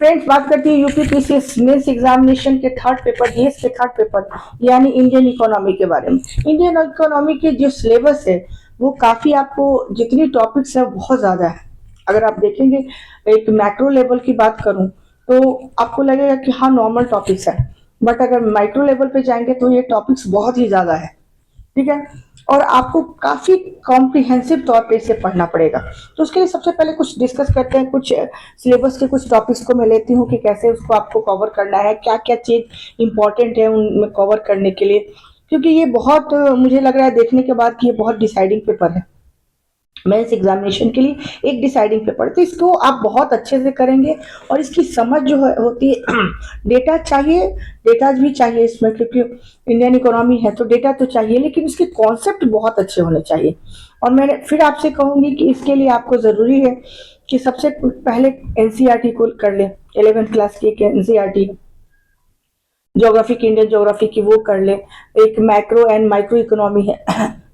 Friends, बात करती है यूपीपीसीएस मेंस एग्जामिनेशन के थर्ड पेपर, जीएस के थर्ड पेपर यानी इंडियन इकोनॉमी के बारे में। इंडियन इकोनॉमी के जो सिलेबस है वो काफी, आपको जितनी टॉपिक्स है बहुत ज्यादा है। अगर आप देखेंगे, एक मैक्रो लेवल की बात करूं तो आपको लगेगा कि हाँ नॉर्मल टॉपिक्स है, बट अगर माइक्रो लेवल पे जाएंगे तो ये टॉपिक्स बहुत ही ज्यादा है। ठीक है, और आपको काफी कॉम्प्रिहेंसिव तौर पे इसे पढ़ना पड़ेगा। तो उसके लिए सबसे पहले कुछ डिस्कस करते हैं, कुछ सिलेबस के कुछ टॉपिक्स को मैं लेती हूँ कि कैसे उसको आपको कवर करना है, क्या क्या चीज इंपॉर्टेंट है उनमें कवर करने के लिए, क्योंकि ये बहुत मुझे लग रहा है देखने के बाद कि ये बहुत डिसाइडिंग पेपर है मेंस एग्जामिनेशन के लिए, एक डिसाइडिंग पेपर। तो इसको आप बहुत अच्छे से करेंगे और इसकी समझ जो है होती है डेटा चाहिए, डेटा भी चाहिए इसमें, क्योंकि इंडियन इकोनॉमी है तो डेटा तो चाहिए, लेकिन इसके कॉन्सेप्ट बहुत अच्छे होने चाहिए। और मैं फिर आपसे कहूंगी कि इसके लिए आपको ज़रूरी है कि सबसे पहले एनसीईआरटी को कर ले, 11th क्लास की एक एनसीईआरटी ज्योग्राफी की, इंडियन ज्योग्राफी की, वो कर ले। एक मैक्रो एंड माइक्रो इकोनॉमी है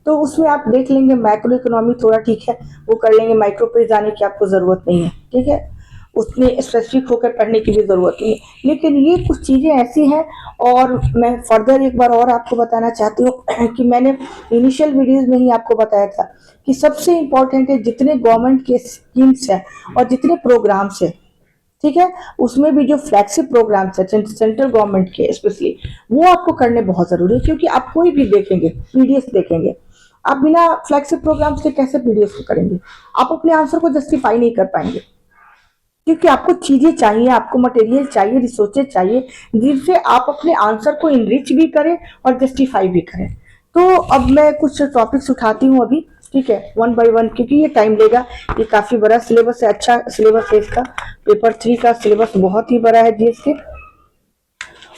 तो उसमें आप देख लेंगे, मैक्रो इकोनॉमी थोड़ा ठीक है वो कर लेंगे, माइक्रो पे जाने की आपको ज़रूरत नहीं है। ठीक है, उतने स्पेसिफिक होकर पढ़ने की भी ज़रूरत नहीं है, लेकिन ये कुछ चीज़ें ऐसी हैं। और मैं फर्दर एक बार और आपको बताना चाहती हूँ कि मैंने इनिशियल वीडियोज़ में ही आपको बताया था कि सबसे इम्पोर्टेंट है जितने गवर्नमेंट के स्कीम्स हैं और जितने प्रोग्राम्स हैं, ठीक है, उसमें भी जो फ्लैगशिप प्रोग्राम्स है सेंट्रल गवर्नमेंट के स्पेशली, वो आपको करने बहुत जरूरी है। क्योंकि आप कोई भी देखेंगे, पीडीएफ देखेंगे, आप बिना फ्लैगशिप प्रोग्राम्स के कैसे पीडीएफ को करेंगे? आप अपने आंसर को जस्टिफाई नहीं कर पाएंगे, क्योंकि आपको चीजें चाहिए, आपको मटेरियल चाहिए, रिसोर्सेज चाहिए, जिनसे आप अपने आंसर को इनरिच भी करें और जस्टिफाई भी करें। तो अब मैं कुछ टॉपिक्स उठाती हूँ अभी, ठीक है, वन बाय वन, क्योंकि ये टाइम लेगा। ये काफी बड़ा सिलेबस है, अच्छा सिलेबस है इसका। पेपर 3 का सिलेबस बहुत ही बड़ा है जीएस के,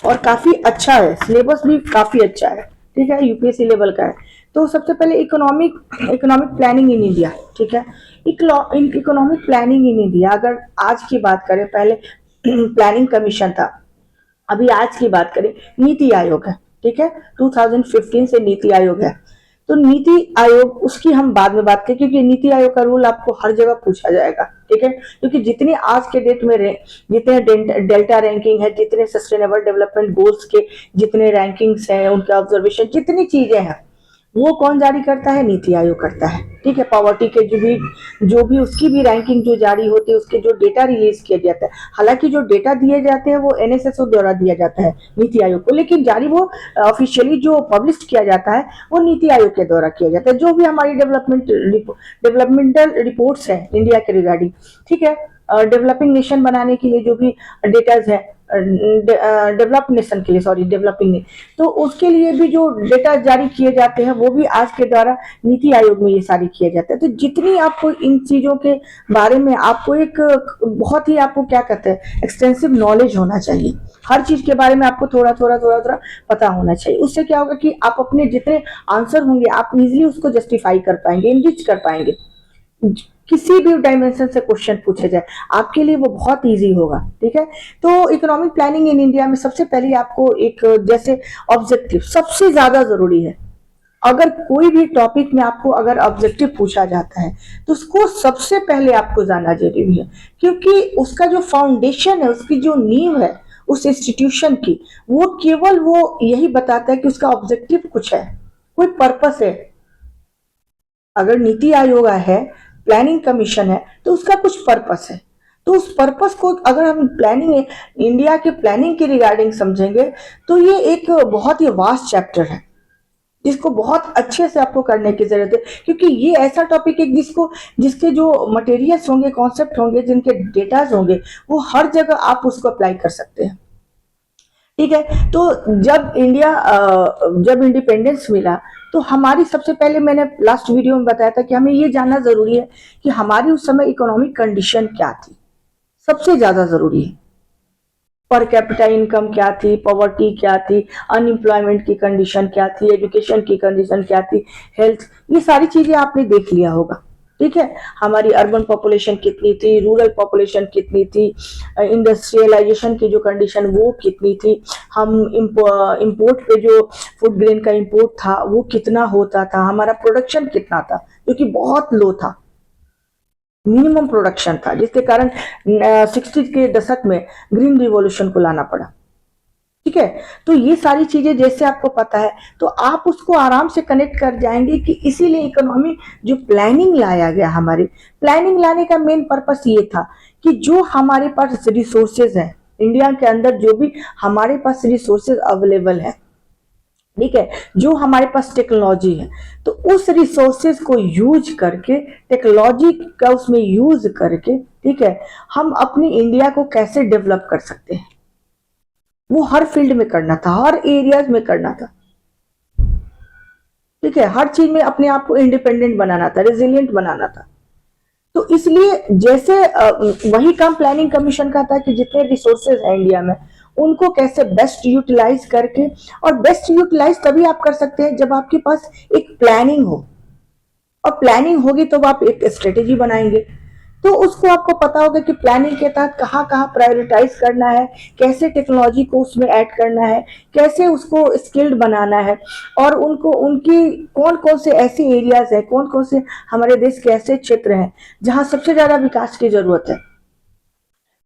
और काफी अच्छा है, सिलेबस भी काफी अच्छा है। ठीक है, यूपीएससी लेवल का है। तो सबसे पहले इकोनॉमिक प्लानिंग इन इंडिया। ठीक है, इकोनॉमिक प्लानिंग इन इंडिया, अगर आज की बात करें, पहले प्लानिंग कमीशन था, अभी आज की बात करें नीति आयोग है। ठीक है, 2015 से नीति आयोग है। तो नीति आयोग, उसकी हम बाद में बात करें, क्योंकि नीति आयोग का रूल आपको हर जगह पूछा जाएगा। ठीक है, क्योंकि जितनी आज के डेट में जितने डेल्टा रैंकिंग है, जितने सस्टेनेबल डेवलपमेंट गोल्स के जितने रैंकिंग्स हैं, उनके ऑब्जर्वेशन, जितनी चीजें हैं, वो कौन जारी करता है? नीति आयोग करता है। ठीक है, पॉवर्टी के जो भी उसकी भी रैंकिंग जो जारी होती है, उसके जो डेटा रिलीज किया जाता है, हालांकि जो डेटा दिए जाते हैं वो एनएसएसओ द्वारा दिया जाता है नीति आयोग को, लेकिन जारी वो ऑफिशियली जो पब्लिश किया जाता है वो नीति आयोग के द्वारा किया जाता है। जो भी हमारी डेवलपमेंटल रिपोर्ट्स है इंडिया के रिगार्डिंग, ठीक है, डेवलपिंग नेशन बनाने के लिए जो भी डेटाज है, डेवलप नेशन के लिए, सॉरी डेवलपिंग नहीं, तो उसके लिए भी जो डेटा जारी किए जाते हैं वो भी आज के द्वारा नीति आयोग में ये सारी किया जाता है। तो जितनी आपको इन चीजों के बारे में आपको एक बहुत ही, आपको क्या कहते हैं, एक्सटेंसिव नॉलेज होना चाहिए। हर चीज के बारे में आपको थोड़ा थोड़ा पता होना चाहिए। उससे क्या होगा कि आप अपने जितने आंसर होंगे आप इजिली उसको जस्टिफाई कर पाएंगे, इनरिच कर पाएंगे। किसी भी डायमेंशन से क्वेश्चन पूछे जाए आपके लिए वो बहुत इजी होगा। ठीक है, तो इकोनॉमिक प्लानिंग इन इंडिया में सबसे पहले आपको एक, जैसे ऑब्जेक्टिव सबसे ज्यादा जरूरी है। अगर कोई भी टॉपिक में आपको अगर ऑब्जेक्टिव पूछा जाता है तो उसको सबसे पहले आपको जानना जरूरी है, क्योंकि उसका जो फाउंडेशन है, उसकी जो नींव है उस इंस्टीट्यूशन की, वो केवल वो यही बताता है कि उसका ऑब्जेक्टिव कुछ है, कोई पर्पस है। अगर नीति आयोग है, प्लानिंग कमीशन है, तो उसका कुछ पर्पस है। तो उस पर्पस को अगर हम प्लानिंग, इंडिया के प्लानिंग के रिगार्डिंग समझेंगे तो ये एक बहुत ही वास्ट चैप्टर है, जिसको बहुत अच्छे से आपको करने की जरूरत है। क्योंकि ये ऐसा टॉपिक है जिसके जो मटेरियल्स होंगे, कॉन्सेप्ट होंगे, जिनके डेटाज होंगे, वो हर जगह आप उसको अप्लाई कर सकते हैं। ठीक है, तो जब इंडिपेंडेंस मिला तो हमारी, सबसे पहले मैंने लास्ट वीडियो में बताया था कि हमें ये जानना जरूरी है कि हमारी उस समय इकोनॉमिक कंडीशन क्या थी, सबसे ज्यादा जरूरी है। पर कैपिटा इनकम क्या थी, पॉवर्टी क्या थी, अनएम्प्लॉयमेंट की कंडीशन क्या थी, एजुकेशन की कंडीशन क्या थी, हेल्थ, ये सारी चीजें आपने देख लिया होगा। ठीक है, हमारी अर्बन पॉपुलेशन कितनी थी, रूरल पॉपुलेशन कितनी थी, इंडस्ट्रियलाइजेशन की जो कंडीशन वो कितनी थी, हम इंपोर्ट पे जो फूड ग्रेन का इंपोर्ट था वो कितना होता था, हमारा प्रोडक्शन कितना था, जो कि बहुत लो था। मिनिमम प्रोडक्शन था, जिसके कारण 60 के दशक में ग्रीन रिवॉल्यूशन को लाना पड़ा। ठीक है, तो ये सारी चीजें जैसे आपको पता है तो आप उसको आराम से कनेक्ट कर जाएंगे कि इसीलिए इकोनॉमी जो प्लानिंग लाया गया, हमारी प्लानिंग लाने का मेन पर्पस ये था कि जो हमारे पास रिसोर्सेज हैं इंडिया के अंदर, जो भी हमारे पास रिसोर्सेज अवेलेबल है, ठीक है, जो हमारे पास टेक्नोलॉजी है, तो उस रिसोर्सेज को यूज करके, टेक्नोलॉजी का उसमें यूज करके, ठीक है, हम अपनी इंडिया को कैसे डेवलप कर सकते हैं, वो हर फील्ड में करना था, हर एरियाज में करना था। ठीक है, हर चीज में अपने आप को इंडिपेंडेंट बनाना था, रेजिलियंट बनाना था। तो इसलिए जैसे वही काम प्लानिंग कमीशन का था कि जितने रिसोर्सेज हैं इंडिया में उनको कैसे बेस्ट यूटिलाइज करके, और बेस्ट यूटिलाइज तभी आप कर सकते हैं जब आपके पास एक प्लानिंग हो, और प्लानिंग होगी तो आप एक स्ट्रेटेजी बनाएंगे, तो उसको आपको पता होगा कि प्लानिंग के तहत कहाँ कहाँ प्रायोरिटाइज करना है, कैसे टेक्नोलॉजी को उसमें ऐड करना है, कैसे उसको स्किल्ड बनाना है, और उनको उनकी कौन कौन से ऐसे एरियाज हैं, कौन कौन से हमारे देश के ऐसे क्षेत्र हैं जहाँ सबसे ज्यादा विकास की जरूरत है,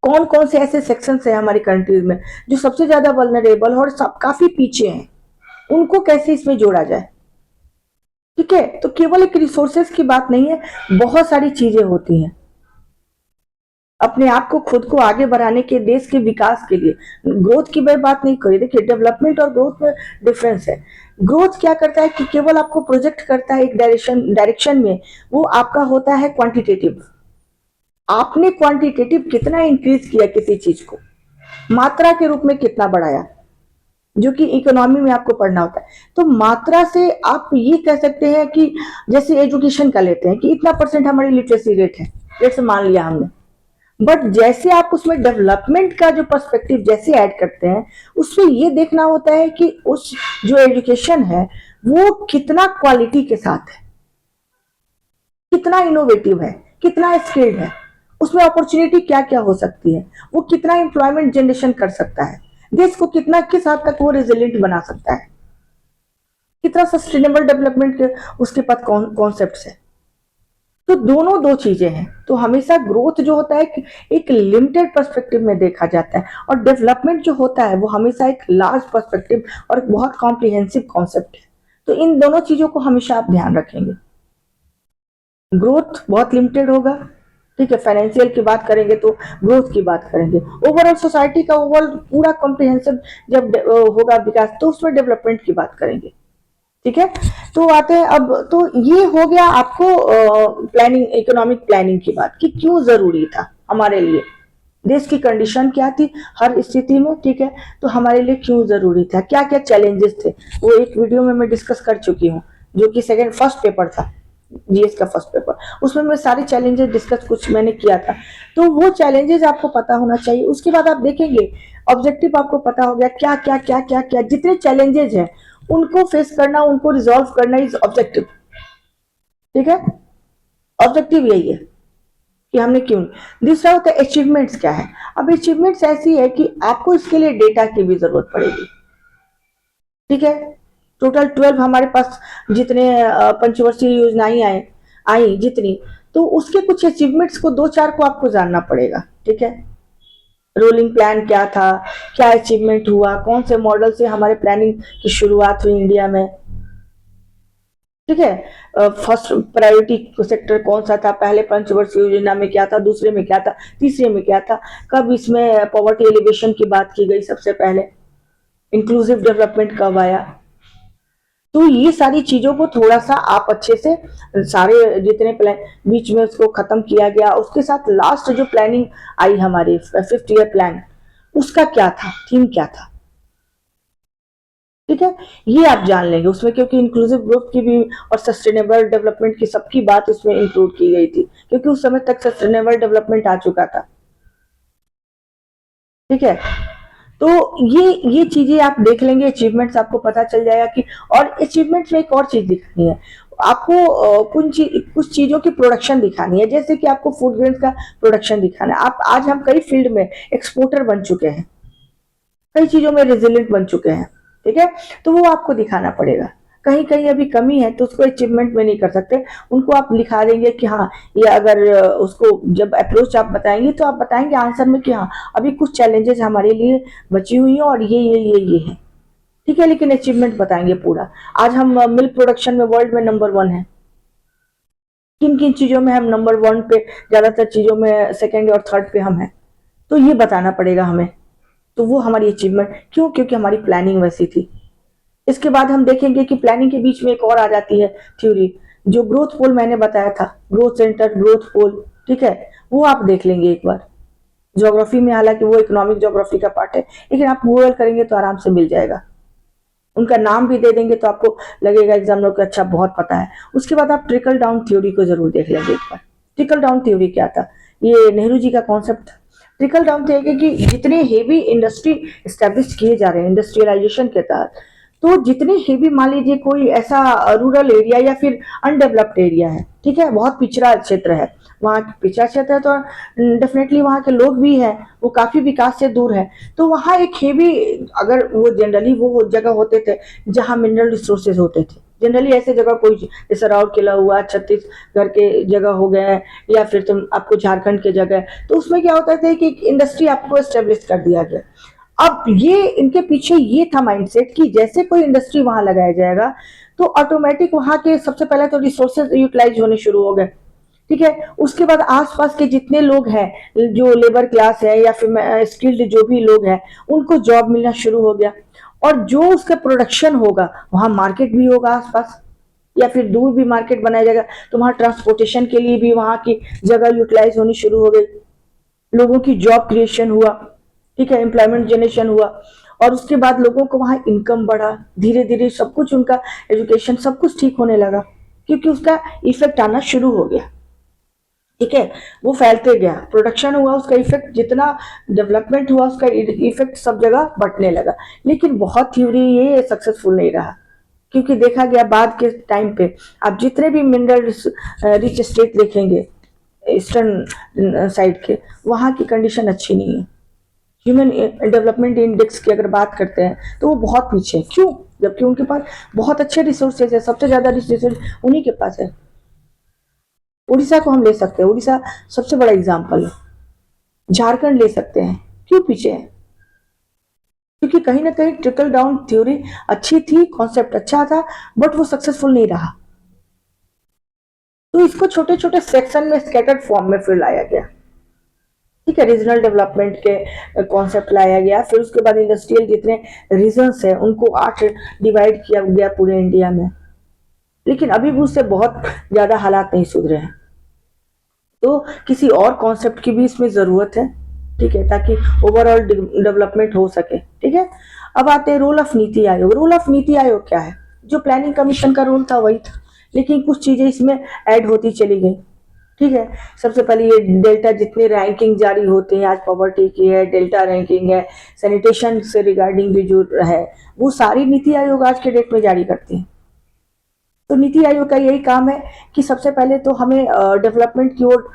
कौन कौन से ऐसे सेक्शंस हैं हमारी कंट्रीज में जो सबसे ज्यादा वल्नरेबल और सब काफी पीछे हैं, उनको कैसे इसमें जोड़ा जाए। ठीक है, तो केवल एक रिसोर्सेज की बात नहीं है, बहुत सारी चीजें होती हैं अपने आप को, खुद को आगे बढ़ाने के, देश के विकास के लिए। ग्रोथ की मैं बात नहीं करी, देखिए डेवलपमेंट और ग्रोथ में डिफरेंस है। ग्रोथ क्या करता है कि केवल आपको प्रोजेक्ट करता है एक डायरेक्शन में, वो आपका होता है क्वांटिटेटिव। आपने क्वांटिटेटिव कितना इंक्रीज किया किसी चीज को, मात्रा के रूप में कितना बढ़ाया, जो कि इकोनॉमी में आपको पढ़ना होता है। तो मात्रा से आप ये कह सकते हैं कि जैसे एजुकेशन का लेते हैं कि इतना % हमारी लिटरेसी रेट है, जैसे मान लिया हमने, बट जैसे आप उसमें डेवलपमेंट का जो पर्सपेक्टिव जैसे ऐड करते हैं, उसमें ये देखना होता है कि उस जो एजुकेशन है वो कितना क्वालिटी के साथ है, कितना इनोवेटिव है, कितना स्किल्ड है, उसमें अपॉर्चुनिटी क्या क्या हो सकती है, वो कितना एम्प्लॉयमेंट जनरेशन कर सकता है, देश को कितना किस हद तक वो रेजिलिएंट बना सकता है, कितना सस्टेनेबल डेवलपमेंट के उसके पास कॉन्सेप्ट है। तो दोनों दो चीजें हैं। तो हमेशा ग्रोथ जो होता है एक लिमिटेड पर्सपेक्टिव में देखा जाता है, और डेवलपमेंट जो होता है वो हमेशा एक लार्ज पर्सपेक्टिव और बहुत कॉम्प्रिहेंसिव कॉन्सेप्ट है। तो इन दोनों चीजों को हमेशा आप ध्यान रखेंगे। ग्रोथ बहुत लिमिटेड होगा, ठीक है, फाइनेंशियल की बात करेंगे तो ग्रोथ की बात करेंगे, ओवरऑल सोसाइटी का ओवरऑल पूरा कॉम्प्रिहेंसिव जब होगा विकास, तो उसमें डेवलपमेंट की बात करेंगे। ठीक है, तो आते हैं अब, तो ये हो गया आपको प्लानिंग, इकोनॉमिक प्लानिंग की बात कि क्यों जरूरी था हमारे लिए, देश की कंडीशन क्या थी हर स्थिति में। ठीक है, तो हमारे लिए क्यों जरूरी था, क्या क्या चैलेंजेस थे, वो एक वीडियो में मैं डिस्कस कर चुकी हूँ, जो कि फर्स्ट पेपर था, जीएस का फर्स्ट पेपर, उसमें मैं सारे चैलेंजेस डिस्कस कुछ मैंने किया था। तो वो चैलेंजेस आपको पता होना चाहिए। उसके बाद आप देखेंगे ऑब्जेक्टिव आपको पता हो गया, क्या क्या क्या क्या क्या जितने चैलेंजेस हैं उनको फेस करना, उनको रिजॉल्व करना इज ऑब्जेक्टिव। ठीक है, ऑब्जेक्टिव यही है कि हमने क्यों। दूसरा होता है अचीवमेंट्स क्या है। अब अचीवमेंट्स ऐसी है कि आपको इसके लिए डेटा की भी जरूरत पड़ेगी। ठीक है, टोटल 12 हमारे पास जितने पंचवर्षीय योजनाएं आई जितनी, तो उसके कुछ अचीवमेंट्स को 2-4 को आपको जानना पड़ेगा। ठीक है, रोलिंग प्लान क्या था, क्या अचीवमेंट हुआ, कौन से मॉडल से हमारे प्लानिंग की शुरुआत हुई इंडिया में। ठीक है, फर्स्ट प्रायोरिटी सेक्टर कौन सा था, पहले पंचवर्षीय योजना में क्या था, दूसरे में क्या था, तीसरे में क्या था, कब इसमें पॉवर्टी एलिवेशन की बात की गई सबसे पहले, इंक्लूसिव डेवलपमेंट कब आया। तो ये सारी चीजों को थोड़ा सा आप अच्छे से, सारे जितने प्लान बीच में उसको खत्म किया गया, उसके साथ लास्ट जो प्लानिंग आई हमारी 5th ईयर प्लान, उसका क्या था, थीम क्या था। ठीक है, ये आप जान लेंगे उसमें, क्योंकि इंक्लूसिव ग्रोथ की भी और सस्टेनेबल डेवलपमेंट की सबकी बात उसमें इंक्लूड की गई थी, क्योंकि उस समय तक सस्टेनेबल डेवलपमेंट आ चुका था। ठीक है, तो ये चीजें आप देख लेंगे, अचीवमेंट्स आपको पता चल जाएगा कि, और अचीवमेंट्स में एक और चीज दिखानी है आपको, कुछ चीजों की प्रोडक्शन दिखानी है, जैसे कि आपको फूड ग्रेन्स का प्रोडक्शन दिखाना है। आप आज हम कई फील्ड में एक्सपोर्टर बन चुके हैं, कई चीजों में रेजिलिएंट बन चुके हैं। ठीक है, तो वो आपको दिखाना पड़ेगा। कहीं कहीं अभी कमी है तो उसको अचीवमेंट में नहीं कर सकते, उनको आप लिखा देंगे कि हाँ, ये अगर उसको जब अप्रोच आप बताएंगे तो आप बताएंगे आंसर में कि हाँ, अभी कुछ चैलेंजेस हमारे लिए बची हुई है और ये है, ठीक है, लेकिन अचीवमेंट बताएंगे पूरा। आज हम मिल्क प्रोडक्शन में वर्ल्ड में नंबर 1 है, किन किन चीजों में हम नंबर 1 पे, ज्यादातर चीजों में सेकेंड और थर्ड पे हम हैं, तो ये बताना पड़ेगा हमें। तो वो हमारी अचीवमेंट क्यों, क्योंकि हमारी प्लानिंग वैसी थी। इसके बाद हम देखेंगे कि प्लानिंग के बीच में एक और आ जाती है थ्योरी, जो ग्रोथ पोल मैंने बताया था, ग्रोथ सेंटर, ग्रोथ पोल, ठीक है, वो आप देख लेंगे एक बार ज्योग्राफी में, हालांकि वो इकोनॉमिक ज्योग्राफी का पार्ट है, लेकिन आप गूगल करेंगे तो आराम से मिल जाएगा। उनका नाम भी दे देंगे तो आपको लगेगा एग्जामिनर को अच्छा बहुत पता है। उसके बाद आप ट्रिकल डाउन थ्योरी को जरूर देख लेंगे एक बार। ट्रिकल डाउन थ्योरी क्या था, ये नेहरू जी का कॉन्सेप्ट था। ट्रिकल डाउन थ्योरी कि जितने हेवी इंडस्ट्री स्टैब्लिश किए जा रहे हैं इंडस्ट्रियलाइजेशन के तहत, तो जितने हेवी, मान लीजिए कोई ऐसा रूरल एरिया या फिर अनडेवलप्ड एरिया है, ठीक है, बहुत पिछड़ा क्षेत्र है, वहाँ पिछड़ा क्षेत्र है तो डेफिनेटली वहाँ के लोग भी हैं, वो काफी विकास से दूर है, तो वहाँ एक हेवी, अगर वो जनरली वो जगह होते थे जहाँ मिनरल रिसोर्सेज होते थे, जनरली ऐसे जगह कोई, जैसे राउरकेला हुआ, छत्तीसगढ़ के जगह हो गए, या फिर तुम आपको झारखंड के जगह, तो उसमें क्या होता था कि इंडस्ट्री आपको एस्टेब्लिश कर दिया गया। अब ये इनके पीछे ये था माइंडसेट कि जैसे कोई इंडस्ट्री वहां लगाया जाएगा तो ऑटोमेटिक वहां के सबसे पहले तो रिसोर्सेज यूटिलाइज होने शुरू हो गए, ठीक है, उसके बाद आसपास के जितने लोग हैं, जो लेबर क्लास है या फिर स्किल्ड जो भी लोग हैं, उनको जॉब मिलना शुरू हो गया, और जो उसका प्रोडक्शन होगा वहां मार्केट भी होगा आसपास, या फिर दूर भी मार्केट बनाया जाएगा, तो वहां ट्रांसपोर्टेशन के लिए भी वहां की जगह यूटिलाइज होनी शुरू हो गई, लोगों की जॉब क्रिएशन हुआ, ठीक है, एम्प्लॉयमेंट जनरेशन हुआ, और उसके बाद लोगों को वहां इनकम बढ़ा, धीरे धीरे सब कुछ, उनका एजुकेशन सब कुछ ठीक होने लगा, क्योंकि उसका इफेक्ट आना शुरू हो गया, ठीक है, वो फैलते गया, प्रोडक्शन हुआ, उसका इफेक्ट, जितना डेवलपमेंट हुआ उसका इफेक्ट सब जगह बंटने लगा। लेकिन बहुत थ्योरी ये सक्सेसफुल नहीं रहा, क्योंकि देखा गया बाद के टाइम पे आप जितने भी मिनरल रिच स्टेट देखेंगे ईस्टर्न साइड के, वहाँ की कंडीशन अच्छी नहीं है। ह्यूमन डेवलपमेंट इंडेक्स की अगर बात करते हैं तो वो बहुत पीछे है, क्यों, जबकि उनके पास बहुत अच्छे रिसोर्सेज है, सबसे ज्यादा रिसोर्सेज उन्हीं के पास है। उड़ीसा को हम ले सकते हैं, उड़ीसा सबसे बड़ा एग्जाम्पल है, झारखंड ले सकते हैं, क्यों पीछे है, क्योंकि कहीं ना कहीं ट्रिकल डाउन थ्योरी अच्छी थी, कॉन्सेप्ट अच्छा था, बट वो सक्सेसफुल नहीं रहा, तो इसको छोटे छोटे सेक्शन में स्कैटर्ड फॉर्म में फिर लाया गया, ठीक है, रीजनल डेवलपमेंट के कॉन्सेप्ट लाया गया, फिर उसके बाद इंडस्ट्रियल जितने रीजन्स है उनको 8 डिवाइड किया गया पूरे इंडिया में, लेकिन अभी भी उससे बहुत ज्यादा हालात नहीं सुधरे हैं, तो किसी और कॉन्सेप्ट की भी इसमें जरूरत है, ठीक है, ताकि ओवरऑल डेवलपमेंट हो सके, ठीक है। अब आते हैं role of NITI Aayog. Role of NITI Aayog क्या है, जो प्लानिंग कमीशन का रोल था वही था, लेकिन कुछ चीजें इसमें ऐड होती चली गई, ठीक है। सबसे पहले ये डेल्टा जितने रैंकिंग जारी होते हैं, आज पॉवर्टी की है, डेल्टा रैंकिंग है, सैनिटेशन से रिगार्डिंग भी जो है, वो सारी नीति आयोग आज के डेट में जारी करते हैं। तो नीति आयोग का यही काम है कि सबसे पहले तो हमें डेवलपमेंट की ओर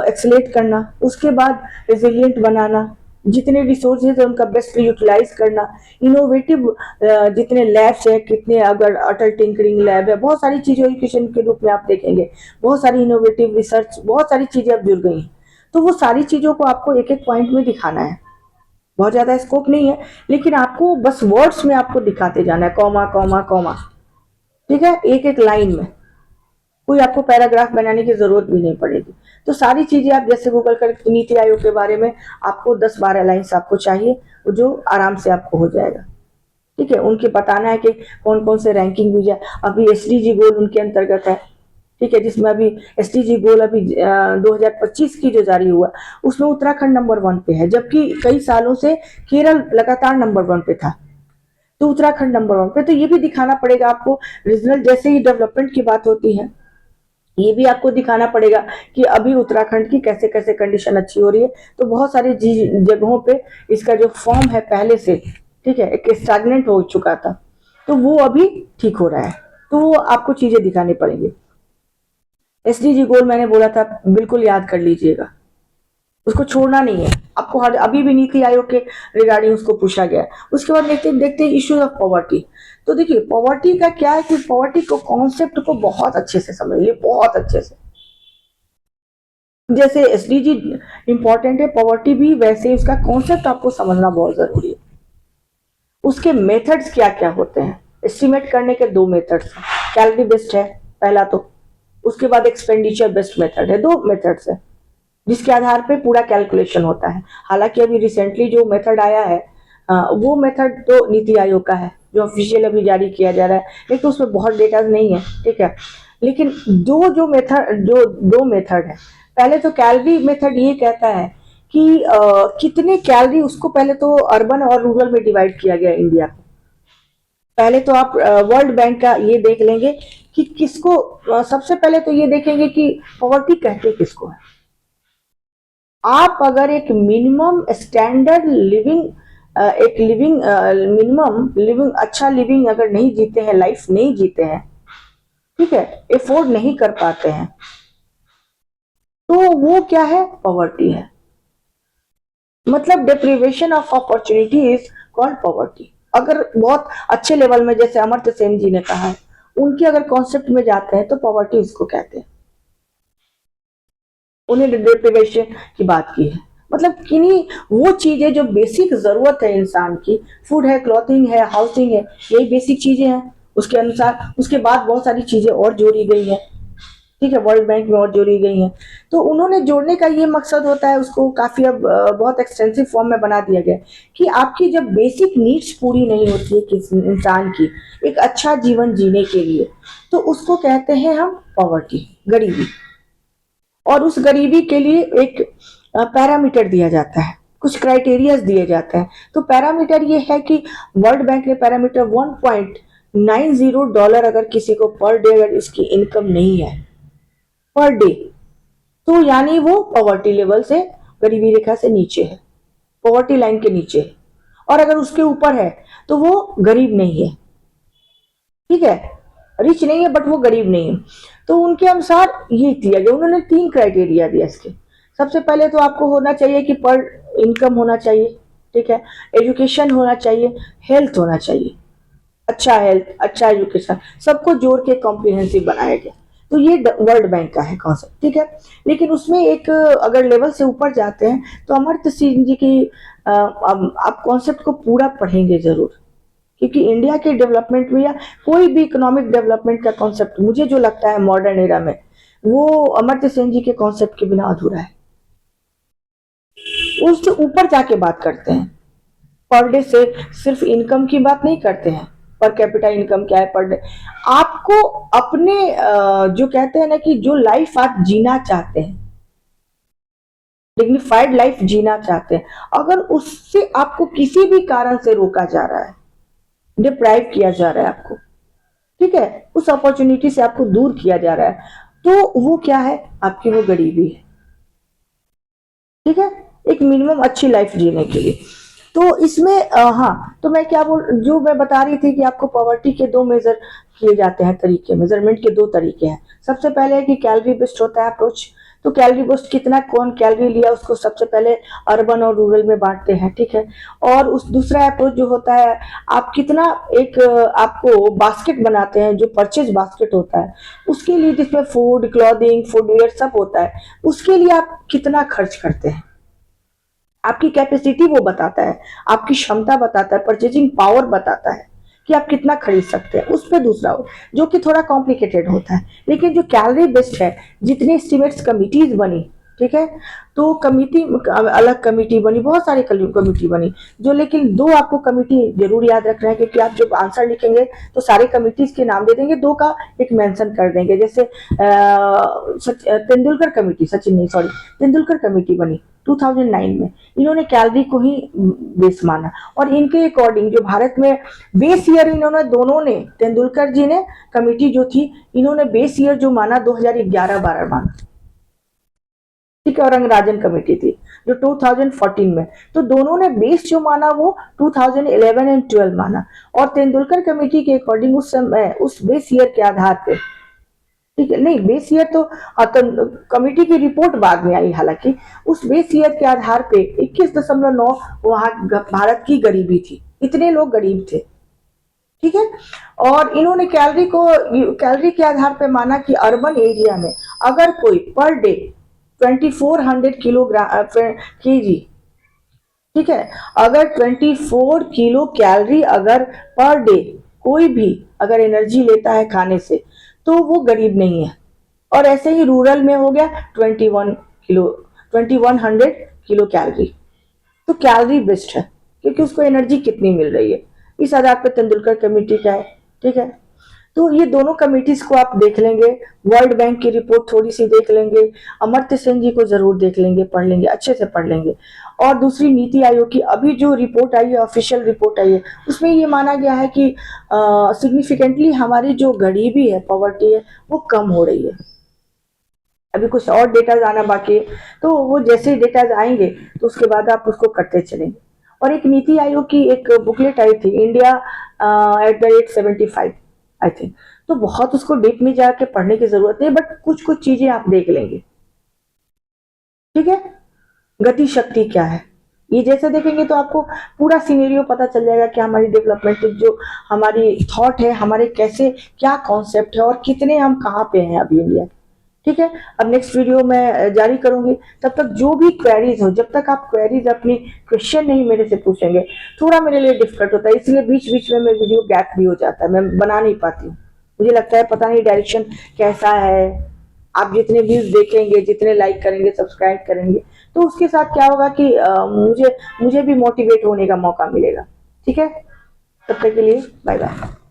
एक्सलेट करना, उसके बाद रेजिलियंट बनाना, जितने रिसोर्सेज है उनका बेस्ट यूटिलाइज करना, इनोवेटिव जितने लैब्स है, कितने, अगर अटल टिंकरिंग लैब है, बहुत सारी चीजें एजुकेशन के रूप में आप देखेंगे, बहुत सारी इनोवेटिव रिसर्च, बहुत सारी चीजें अब जुड़ गई हैं, तो वो सारी चीजों को आपको एक एक पॉइंट में दिखाना है, बहुत ज्यादा स्कोप नहीं है, लेकिन आपको बस वर्ड्स में आपको दिखाते जाना है, कॉमा कॉमा कॉमा, ठीक है, एक एक लाइन में, कोई आपको पैराग्राफ बनाने की जरूरत भी नहीं पड़ेगी। तो सारी चीजें आप जैसे गूगल कर नीति आयोग के बारे में आपको 10-12 लाइन्स आपको चाहिए, जो आराम से आपको हो जाएगा, ठीक है। उनके बताना है कि कौन कौन से रैंकिंग हुई है, अभी एसडीजी गोल उनके अंतर्गत है, ठीक है, जिसमें अभी एसडीजी गोल अभी 2025 की जो जारी हुआ उसमें उत्तराखंड नंबर 1 पे है, जबकि कई सालों से केरल लगातार नंबर 1 पे था, तो उत्तराखंड नंबर 1 पे। तो ये भी दिखाना पड़ेगा आपको, रीजनल जैसे ही डेवलपमेंट की बात होती है, ये भी आपको दिखाना पड़ेगा कि अभी उत्तराखंड की कैसे कैसे कंडीशन अच्छी हो रही है। तो बहुत सारी जगहों पे इसका जो फॉर्म है पहले से, ठीक है, एक स्टैग्नेंट हो चुका था, तो वो अभी ठीक हो रहा है, तो वो आपको चीजें दिखानी पड़ेंगी। एसडीजी गोल मैंने बोला था, बिल्कुल याद कर लीजिएगा, उसको छोड़ना नहीं है आपको। हर अभी भी नीति आयोग के रिगार्डिंग उसको पूछा गया। उसके बाद देखते देखते इश्यूज ऑफ पॉवर्टी। तो देखिए पॉवर्टी का क्या है कि पॉवर्टी को कॉन्सेप्ट को बहुत अच्छे से समझिए, बहुत अच्छे से। जैसे एसडीजी इंपॉर्टेंट है, पॉवर्टी भी वैसे ही उसका कॉन्सेप्ट आपको समझना बहुत जरूरी है। उसके मेथड्स क्या क्या होते हैं, एस्टिमेट करने के दो मेथड्स हैं। कैलोरी बेस्ड है पहला तो, उसके बाद एक्सपेंडिचर बेस्ड मेथड है, दो मेथड्स है जिसके आधार पे पूरा कैलकुलेशन होता है। हालांकि अभी रिसेंटली जो मेथड आया है वो मेथड तो नीति आयोग का है जो ऑफिशियल अभी जारी किया जा रहा है, लेकिन तो उसमें बहुत डेटा नहीं है, ठीक है। लेकिन दो मेथड है। पहले तो कैलोरी मेथड ये कहता है कि कितने कैलोरी, उसको पहले तो अर्बन और रूरल में डिवाइड किया गया इंडिया को। पहले तो आप वर्ल्ड बैंक का ये देख लेंगे कि किसको सबसे पहले तो ये देखेंगे कि पॉवर्टी कहते किसको है। आप अगर एक मिनिमम स्टैंडर्ड लिविंग एक लिविंग मिनिमम लिविंग अच्छा लिविंग अगर नहीं जीते हैं, लाइफ नहीं जीते हैं, ठीक है, एफोर्ड नहीं कर पाते हैं, तो वो क्या है, पॉवर्टी है। मतलब deprivation of opportunity is called poverty. अगर बहुत अच्छे लेवल में, जैसे अमर्त्य सेन जी ने कहा है, उनके अगर कॉन्सेप्ट में जाते हैं तो पॉवर्टी इसको कहते हैं। उन्हें डिप्रीवेशन की बात की है, मतलब किन्हीं वो चीजें जो बेसिक जरूरत है इंसान की, फूड है, क्लॉथिंग है, हाउसिंग है, यही बेसिक चीजें हैं। उसके अनुसार उसके बाद बहुत सारी चीजें और जोड़ी गई हैं, ठीक है, वर्ल्ड बैंक में और जोड़ी गई हैं। तो उन्होंने जोड़ने का ये मकसद होता है, उसको काफी अब बहुत एक्सटेंसिव फॉर्म में बना दिया गया कि आपकी जब बेसिक नीड्स पूरी नहीं होती है किसी इंसान की एक अच्छा जीवन जीने के लिए, तो उसको कहते हैं हम पॉवर्टी, गरीबी। और उस गरीबी के लिए एक पैरामीटर दिया जाता है, कुछ क्राइटेरियाज दिए जाते हैं। तो पैरामीटर ये है कि वर्ल्ड बैंक ने पैरामीटर $1.90 अगर किसी को पर डे अगर इसकी इनकम नहीं है पर डे, तो यानी वो पॉवर्टी लेवल से, गरीबी रेखा से नीचे है, पॉवर्टी लाइन के नीचे है। और अगर उसके ऊपर है तो वो गरीब नहीं है, ठीक है, रिच नहीं है बट वो गरीब नहीं है। तो उनके अनुसार ये दिया गया, उन्होंने 3 क्राइटेरिया दिया इसके। सबसे पहले तो आपको होना चाहिए कि पर इनकम होना चाहिए, ठीक है, एजुकेशन होना चाहिए, हेल्थ होना चाहिए, अच्छा हेल्थ, अच्छा एजुकेशन, सबको जोड़ के कॉम्प्रिहेंसिव बनाया गया। तो ये वर्ल्ड बैंक का है कॉन्सेप्ट, ठीक है। लेकिन उसमें एक अगर लेवल से ऊपर जाते हैं तो अमर्त्य सेन जी की आप कॉन्सेप्ट को पूरा पढ़ेंगे जरूर, क्योंकि इंडिया के डेवलपमेंट में या कोई भी इकोनॉमिक डेवलपमेंट का कॉन्सेप्ट मुझे जो लगता है मॉडर्न एरा में, वो अमर्त्य सेन जी के कॉन्सेप्ट के बिना अधूरा है। उससे ऊपर जाके बात करते हैं, पर डे से सिर्फ इनकम की बात नहीं करते हैं, पर कैपिटा इनकम क्या है पर डे। आपको अपने जो कहते हैं ना कि जो लाइफ आप जीना चाहते हैं, डिग्निफाइड लाइफ जीना चाहते हैं, अगर उससे आपको किसी भी कारण से रोका जा रहा है, डिप्राइव किया जा रहा है आपको, ठीक है, उस अपॉर्चुनिटी से आपको दूर किया जा रहा है, तो वो क्या है, आपकी वो गरीबी है, ठीक है, एक मिनिमम अच्छी लाइफ जीने के लिए। तो इसमें हाँ, तो मैं क्या जो मैं बता रही थी कि आपको पॉवर्टी के 2 मेजर किए जाते हैं तरीके, मेजरमेंट के 2 तरीके हैं। सबसे पहले है कि कैलोरी बेस्ड होता है अप्रोच। तो कैलोरी बेस्ड कितना कौन कैलोरी लिया उसको सबसे पहले अर्बन और रूरल में बांटते हैं, ठीक है। और उस दूसरा अप्रोच जो होता है, आप कितना एक आपको बास्केट बनाते हैं, जो परचेज बास्केट होता है, उसके लिए जिसमें फूड, क्लॉथिंग, फुटवेयर सब होता है, उसके लिए आप कितना खर्च करते हैं, आपकी कैपेसिटी वो बताता है, आपकी क्षमता बताता है, परचेजिंग पावर बताता है कि आप कितना खरीद सकते हैं। उस पर दूसरा हो जो कि थोड़ा कॉम्प्लिकेटेड होता है। लेकिन जो कैलोरी बेस्ड है, जितनी एस्टिमेट्स कमिटीज बनी, ठीक है, तो कमिटी अलग कमिटी बनी, बहुत सारी कमिटी बनी, जो लेकिन 2 आपको कमिटी जरूर याद रखना है, क्योंकि आप जब आंसर लिखेंगे तो सारे कमिटीज के नाम दे देंगे, 2 का एक मेंशन कर देंगे। जैसे तेंदुलकर कमिटी, सचिन नहीं सॉरी, तेंदुलकर कमिटी बनी 2009 में, इन्होंने कैलोरी को ही बेस माना। और इनके अकॉर्डिंग जो भारत में बेस ईयर, इन्होंने दोनों ने, तेंदुलकर जी ने कमिटी जो थी, इन्होंने बेस ईयर जो माना 2011-12 माना, ठीक है, और रंगराजन कमेटी थी जो 2014 में, तो दोनों ने बेस जो माना वो 2011 एंड 12 माना। और तेंदुलकर कमेटी के अकॉर्डिंग उस समय उस बेस ईयर के आधार पे ठीक है, नहीं बेस ईयर तो कमिटी की रिपोर्ट बाद में आई, हालांकि उस बेस ईयर के आधार पे 21.9 वहां भारत की गरीबी थी, इतने लोग गरीब थे। ठीक है, और इन्होंने कैलोरी के आधार पे माना कि अर्बन एरिया में अगर कोई पर डे 2400 किलोग्राम केजी, ठीक है, अगर 24 किलो कैलोरी अगर पर डे कोई भी अगर एनर्जी लेता है खाने से, तो वो गरीब नहीं है। और ऐसे ही रूरल में हो गया 2100 किलो कैलोरी। तो कैलोरी बेस्ड है, क्योंकि उसको एनर्जी कितनी मिल रही है, इस आधार पर तेंदुलकर कमेटी का है। ठीक है, तो ये दोनों कमेटीज को आप देख लेंगे, वर्ल्ड बैंक की रिपोर्ट थोड़ी सी देख लेंगे, अमर्त्य सेन जी को जरूर देख लेंगे, पढ़ लेंगे, अच्छे से पढ़ लेंगे। और दूसरी नीति आयोग की अभी जो रिपोर्ट आई है, ऑफिशियल रिपोर्ट आई है, उसमें ये माना गया है कि सिग्निफिकेंटली हमारी जो गरीबी है, पॉवर्टी है, वो कम हो रही है। अभी कुछ और डेटाज आना बाकी है, तो वो जैसे ही डेटाज आएंगे तो उसके बाद आप उसको करते चलेंगे। और एक नीति आयोग की एक बुकलेट आई थी, इंडिया @75 आई थिंक, तो बहुत उसको डीप में जाके पढ़ने की जरूरत नहीं, बट कुछ कुछ चीजें आप देख लेंगे। ठीक है, गति शक्ति क्या है, ये जैसे देखेंगे तो आपको पूरा सिनेरियो पता चल जाएगा कि हमारी डेवलपमेंट जो हमारी थॉट है, हमारे कैसे क्या कॉन्सेप्ट है और कितने हम कहाँ पे हैं अभी इंडिया। ठीक है, अब नेक्स्ट वीडियो मैं जारी करूंगी। तब तक जो भी क्वेरीज हो, जब तक आप क्वेरीज अपनी क्वेश्चन नहीं मेरे से पूछेंगे, थोड़ा मेरे लिए डिफिकल्ट होता है, इसलिए बीच बीच में मैं वीडियो गैप भी हो जाता है, मैं बना नहीं पाती हूँ। मुझे लगता है पता नहीं डायरेक्शन कैसा है, आप जितने व्यूज देखेंगे, जितने लाइक करेंगे, सब्सक्राइब करेंगे, तो उसके साथ क्या होगा कि मुझे मुझे भी मोटिवेट होने का मौका मिलेगा। ठीक है, तब तक के लिए बाय बाय।